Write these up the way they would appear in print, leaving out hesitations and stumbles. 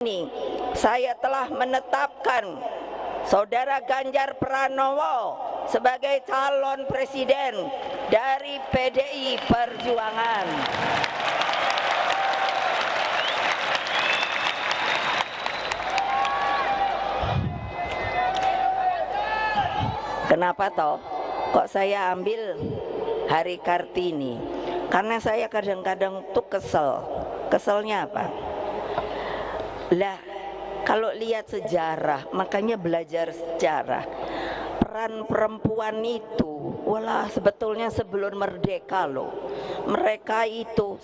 Ini saya telah menetapkan Saudara Ganjar Pranowo sebagai calon presiden dari PDI Perjuangan. Kenapa toh kok saya ambil Hari Kartini? Karena saya kadang-kadang tuh kesel. Keselnya apa? Lah, kalau lihat sejarah, makanya belajar sejarah. Peran perempuan itu, walah sebetulnya sebelum merdeka loh. Mereka itu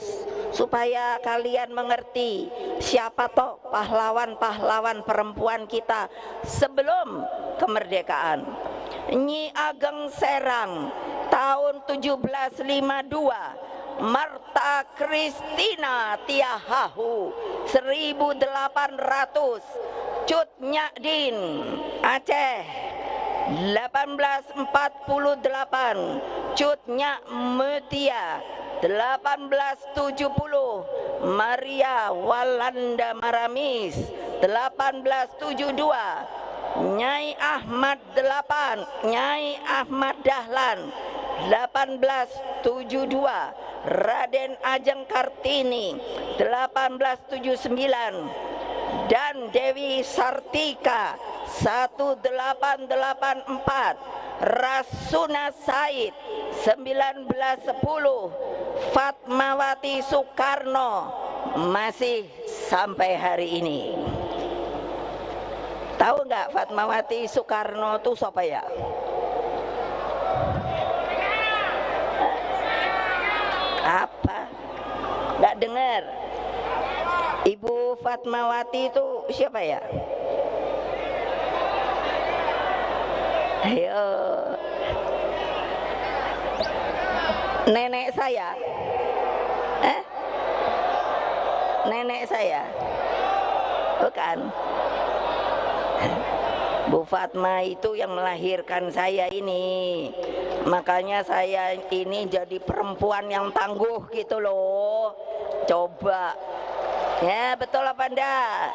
supaya kalian mengerti siapa toh pahlawan-pahlawan perempuan kita sebelum kemerdekaan. Nyi Ageng Serang tahun 1752, Marta Kristina Tiahahu 1800, Cut Nyadin Aceh 1848, Cut Nyak Mutia 1870, Maria Walanda Maramis 1872, Nyai Ahmad 8, Nyai Ahmad Dahlan 1872, Raden Ajeng Kartini 1879, dan Dewi Sartika 1884, Rasuna Said 1910, Fatmawati Soekarno masih sampai hari ini. Tahu nggak Fatmawati Soekarno itu siapa ya? Apa? Nggak dengar? Ibu Fatmawati itu siapa ya? Ayo, nenek saya. Nenek saya, bukan? Bu Fatma itu yang melahirkan saya ini. Makanya saya ini jadi perempuan yang tangguh gitu loh. Coba. Ya, betul apa enggak?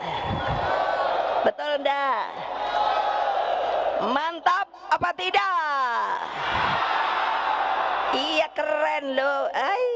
Betul enggak? Mantap apa tidak? Iya, keren loh. Ay.